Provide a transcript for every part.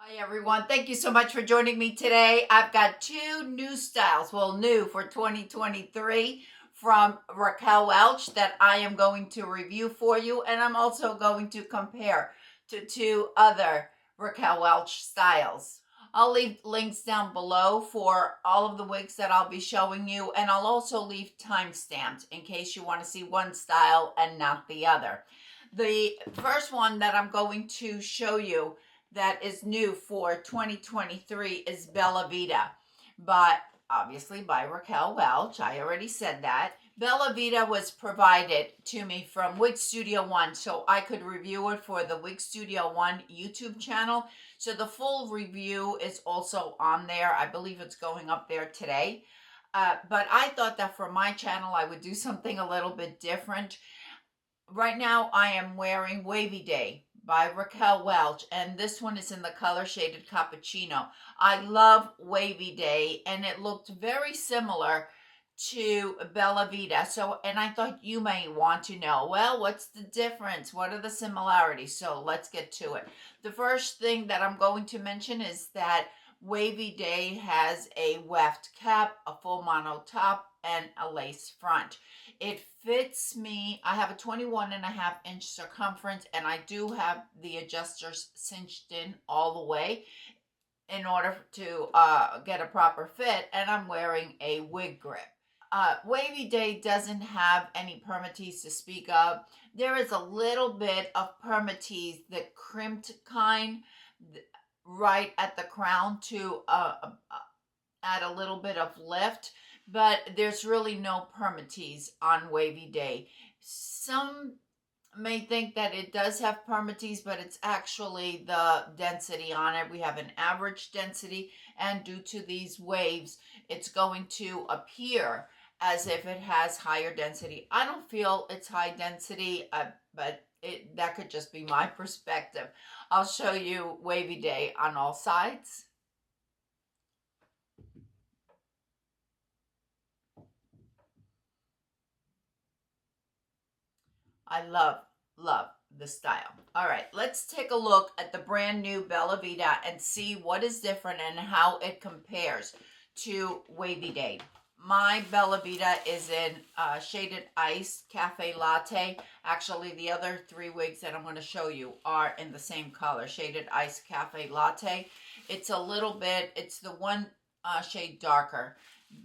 Hi everyone, thank you so much for joining me today. I've got two new styles, well, new for 2023 from Raquel Welch that I am going to review for you, and I'm also going to compare to two other Raquel Welch styles. I'll leave links down below for all of the wigs that I'll be showing you, and I'll also leave timestamps in case you want to see one style and not the other. The first one that I'm going to show you that is new for 2023 is Bella Vita, but obviously by Raquel Welch. I already said that. Bella Vita was provided to me from Wigstudio1, so I could review it for the Wigstudio1 YouTube channel. So the full review is also on there. I believe it's going up there today. But I thought that for my channel, I would do something a little bit different. Right now, I am wearing Wavy Day by Raquel Welch, and this one is in the color shaded cappuccino. I love Wavy Day, and it looked very similar to Bella Vita. So, and I thought you may want to know, well, what's the difference? What are the similarities? So let's get to it. The first thing that I'm going to mention is that Wavy Day has a weft cap, a full mono top, and a lace front. It fits me. I have a 21.5-inch circumference, and I do have the adjusters cinched in all the way in order to get a proper fit, and I'm wearing a wig grip. Wavy Day doesn't have any permatease to speak of. There is a little bit of permatease, the crimped kind, right at the crown to add a little bit of lift, but there's really no permatease on Wavy Day. Some may think that it does have permatease, but it's actually the density on it. We have an average density, and due to these waves, it's going to appear as if it has higher density. I don't feel it's high density, but that could just be my perspective. I'll show you Wavy Day on all sides. I love the style. All right, let's take a look at the brand new Bella Vita and see what is different and how it compares to Wavy Day. My Bella Vita is in Shaded Ice Cafe Latte. Actually, the other three wigs that I'm going to show you are in the same color, Shaded Ice Cafe Latte. It's a little bit, it's the one shade darker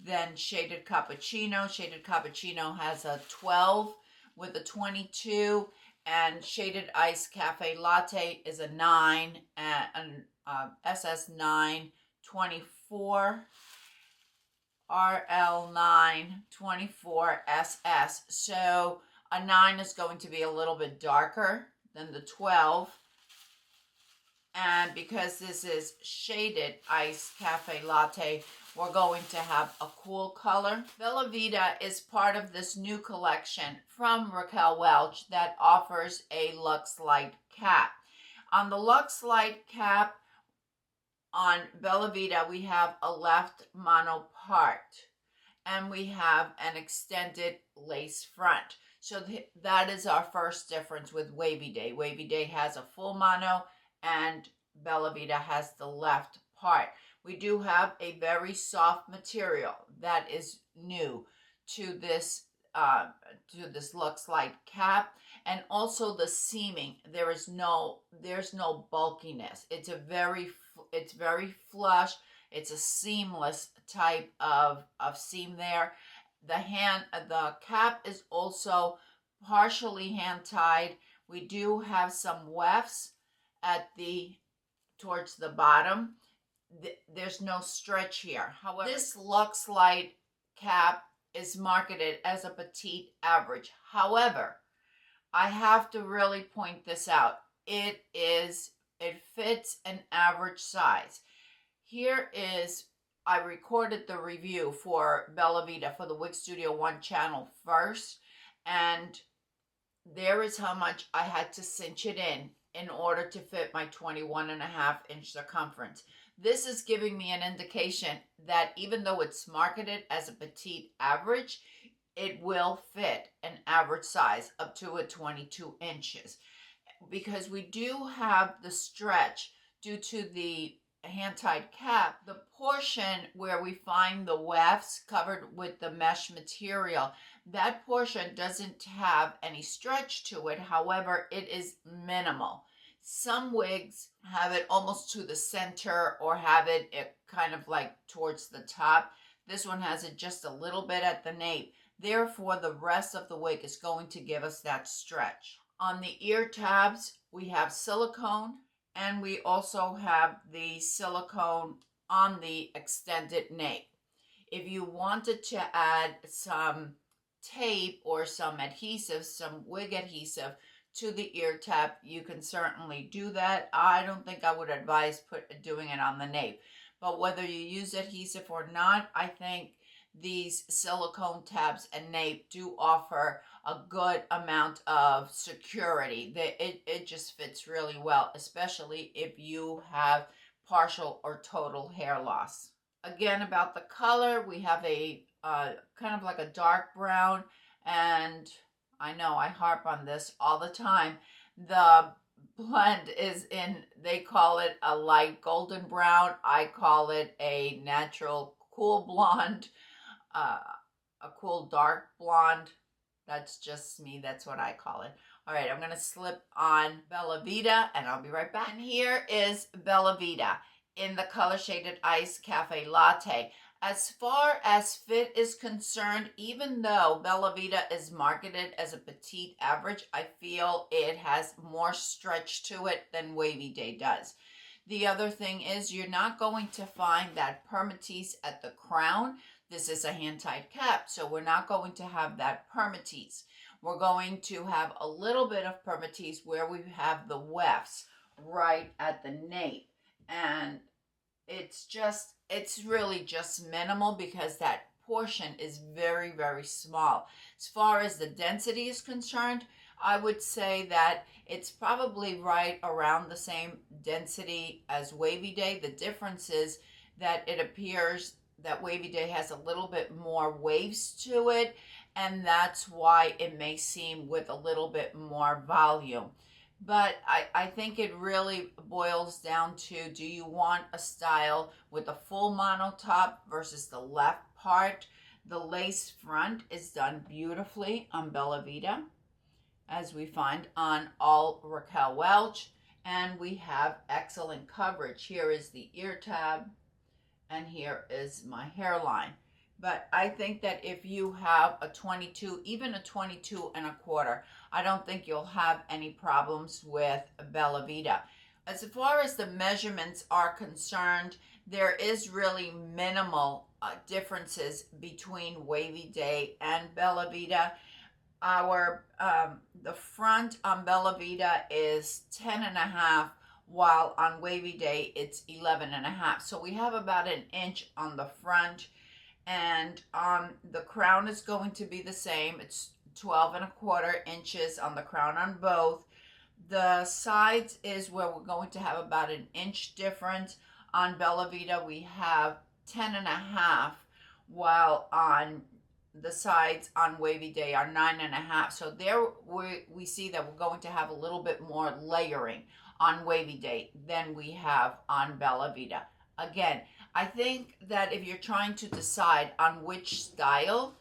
than Shaded Cappuccino. Shaded Cappuccino has a 12 with a 22, and Shaded Ice Cafe Latte is a 9, and SS9 24. RL9 24 SS. So a 9 is going to be a little bit darker than the 12. And because this is Shaded Ice Cafe Latte, we're going to have a cool color. Bella Vita is part of this new collection from Raquel Welch that offers a Luxlite cap. On the Luxlite cap, on Bella Vita, we have a left mono part, and we have an extended lace front. So that is our first difference with Wavy Day. Wavy Day has a full mono, and Bella Vita has the left part. We do have a very soft material that is new to this Luxlite cap, and also the seaming. There's no bulkiness. It's very flush. It's a seamless type of seam there. The cap is also partially hand tied. We do have some wefts towards the bottom. There's no stretch here. However, this Luxlite cap is marketed as a petite average. However, I have to really point this out. It fits an average size. Here is, I recorded the review for Bella Vita for the Wigstudio1 channel first, and there is how much I had to cinch it in order to fit my 21.5-inch circumference. This is giving me an indication that even though it's marketed as a petite average, it will fit an average size up to a 22 inches, because we do have the stretch due to the hand-tied cap, the portion where we find the wefts covered with the mesh material, that portion doesn't have any stretch to it. However, it is minimal. Some wigs have it almost to the center or have it kind of like towards the top. This one has it just a little bit at the nape. Therefore, the rest of the wig is going to give us that stretch. On the ear tabs, we have silicone, and we also have the silicone on the extended nape. If you wanted to add some tape or some adhesive, some wig adhesive to the ear tab, you can certainly do that. I don't think I would advise doing it on the nape, but whether you use adhesive or not, I think these silicone tabs and nape do offer a good amount of security. It just fits really well, especially if you have partial or total hair loss. Again, about the color, we have a kind of like a dark brown, and I know I harp on this all the time. The blend is in, they call it a light golden brown. I call it a natural cool blonde, a cool dark blonde. That's just me. That's what I call it. All right, I'm going to slip on Bella Vita, and I'll be right back. And here is Bella Vita in the color shaded ice cafe latte. As far as fit is concerned, even though Bella Vita is marketed as a petite average, I feel it has more stretch to it than Wavy Day does. The other thing is you're not going to find that permatease at the crown. This is a hand-tied cap, so we're not going to have that permatease. We're going to have a little bit of permatease where we have the wefts right at the nape. And it's really just minimal because that portion is very, very small. As far as the density is concerned, I would say that it's probably right around the same density as Wavy Day. The difference is that it appears that Wavy Day has a little bit more waves to it, and that's why it may seem with a little bit more volume. But I think it really boils down to, do you want a style with a full mono top versus the left part? The lace front is done beautifully on Bella Vita, as we find on all Raquel Welch, and we have excellent coverage. Here is the ear tab, and here is my hairline. But I think that if you have a 22, even a 22.25, I don't think you'll have any problems with Bella Vita. As far as the measurements are concerned, there is really minimal differences between Wavy Day and Bella Vita. The front on Bella Vita is 10.5, while on Wavy Day it's 11.5. So we have about an inch on the front, and the crown is going to be the same. It's 12.25 inches on the crown on both. The sides is where we're going to have about an inch difference. On Bella Vita we have 10.5, while on the sides on Wavy Day are 9.5. So there we see that we're going to have a little bit more layering on Wavy Day than we have on Bella Vita. Again, I think that if you're trying to decide on which style,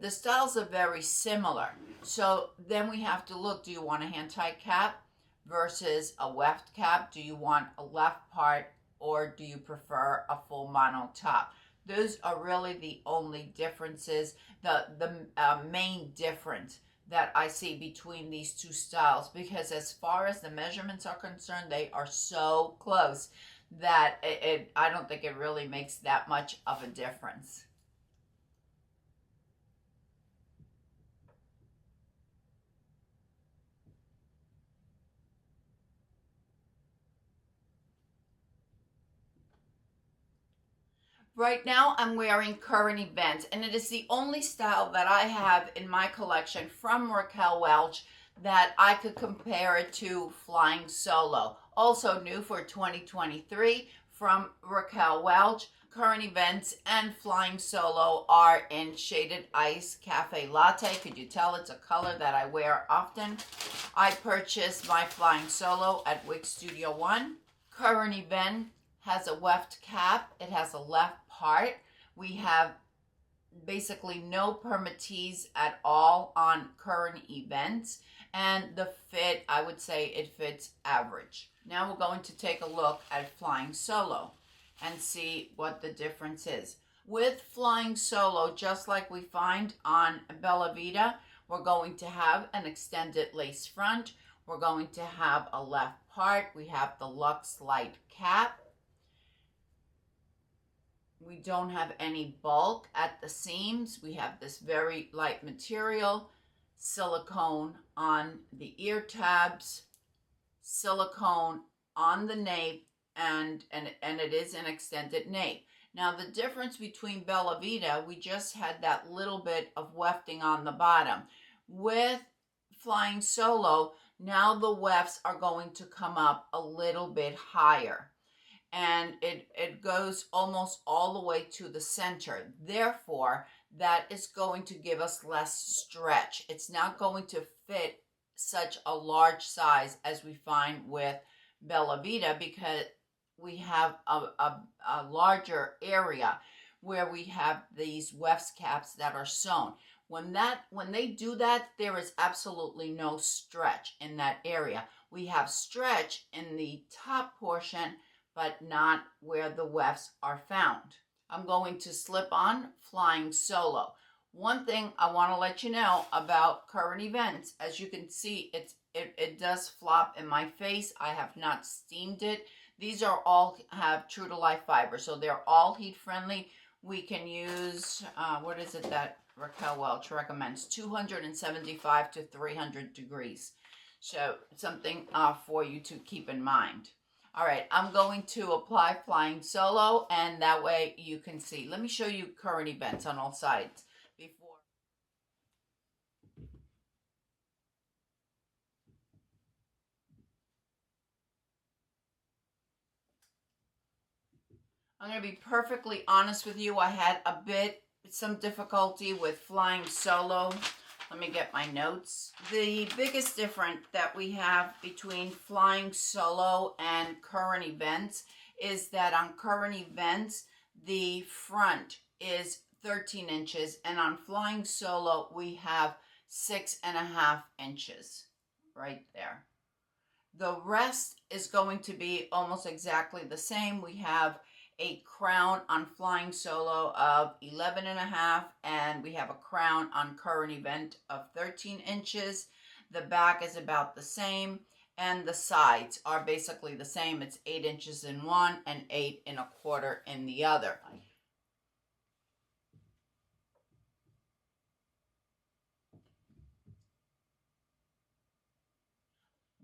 the styles are very similar. So then we have to look, do you want a hand-tied cap versus a weft cap? Do you want a left part, or do you prefer a full mono top? Those are really the only differences, the main difference that I see between these two styles, because as far as the measurements are concerned, they are so close that I don't think it really makes that much of a difference. Right now I'm wearing Current Events, and it is the only style that I have in my collection from Raquel Welch that I could compare it to Flying Solo. Also new for 2023 from Raquel Welch. Current Events and Flying Solo are in Shaded Ice Cafe Latte. Could you tell it's a color that I wear often? I purchased my Flying Solo at Wigstudio1. current event has a weft cap. It has a left part. We have basically no permatease at all on current events, and the fit, I would say it fits average. Now we're going to take a look at flying solo and see what the difference is. With flying solo, just like we find on Bella Vita, we're going to have an extended lace front. We're going to have a left part. We have the Luxlite cap. We don't have any bulk at the seams. We have this very light material, silicone on the ear tabs, silicone on the nape, and it is an extended nape. Now the difference between Bella Vita, we just had that little bit of wefting on the bottom. With flying solo, now the wefts are going to come up a little bit higher, and it goes almost all the way to the center. Therefore, that is going to give us less stretch. It's not going to fit such a large size as we find with Bella Vita, because we have a larger area where we have these weft caps that are sewn. When they do that, there is absolutely no stretch in that area. We have stretch in the top portion, but not where the wefts are found. I'm going to slip on flying solo. One thing I want to let you know about current events, as you can see, it does flop in my face. I have not steamed it. These are all have true to life fiber, so they're all heat friendly. We can use, what is it that Raquel Welch recommends? 275 to 300 degrees. So something for you to keep in mind. All right, I'm going to apply flying solo, and that way you can see. Let me show you current events on all sides before. I'm going to be perfectly honest with you. I had some difficulty with flying solo. Let me get my notes. The biggest difference that we have between flying solo and current events is that on current events, the front is 13 inches, and on flying solo, we have 6.5 inches right there. The rest is going to be almost exactly the same. We have a crown on flying solo of 11.5, and we have a crown on current event of 13 inches. The back is about the same, and the sides are basically the same. It's 8 inches in one and 8.25 in the other.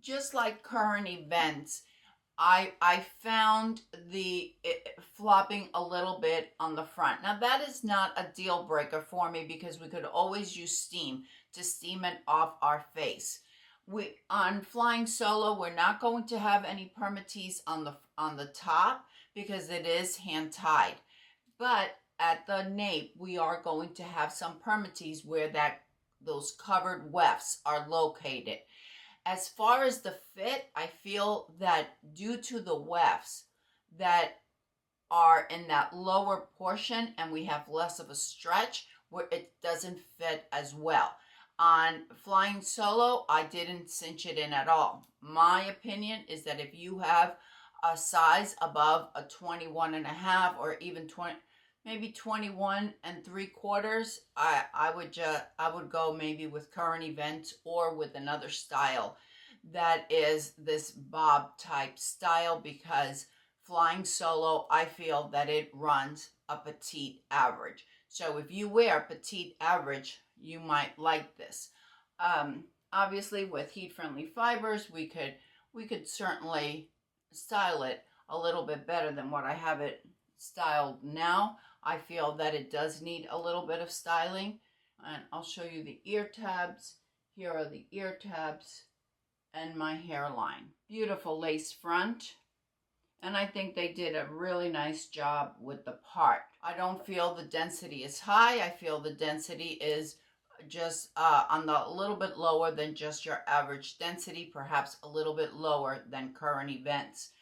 Just like current events, I found it flopping a little bit on the front. Now that is not a deal breaker for me, because we could always use steam to steam it off our face. On flying solo, we're not going to have any permatease on the top because it is hand tied. But at the nape, we are going to have some permatease where those covered wefts are located. As far as the fit, I feel that due to the wefts that are in that lower portion, and we have less of a stretch, where it doesn't fit as well. On flying solo, I didn't cinch it in at all. My opinion is that if you have a size above a 21.5 or even maybe 21.75, I would go maybe with current events or with another style that is this bob type style, because flying solo, I feel that it runs a petite average. So if you wear petite average, you might like this. Obviously with heat friendly fibers, we could certainly style it a little bit better than what I have it styled now. I feel that it does need a little bit of styling, and I'll show you the ear tabs. Here are the ear tabs and my hairline. Beautiful lace front, and I think they did a really nice job with the part. I don't feel the density is high. I feel the density is just on the a little bit lower than just your average density, perhaps a little bit lower than current events.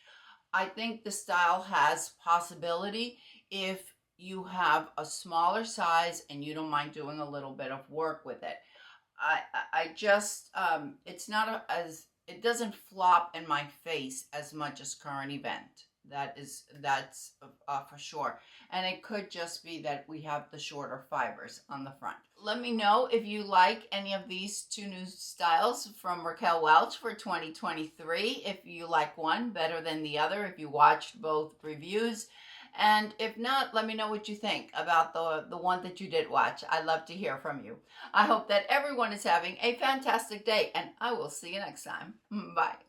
I think the style has possibility if you have a smaller size and you don't mind doing a little bit of work with it. I just, it's not as, it doesn't flop in my face as much as Current Event. That's for sure. And it could just be that we have the shorter fibers on the front. Let me know if you like any of these two new styles from Raquel Welch for 2023. If you like one better than the other, if you watched both reviews. And if not, let me know what you think about the one that you did watch. I'd love to hear from you. I hope that everyone is having a fantastic day, and I will see you next time. Bye.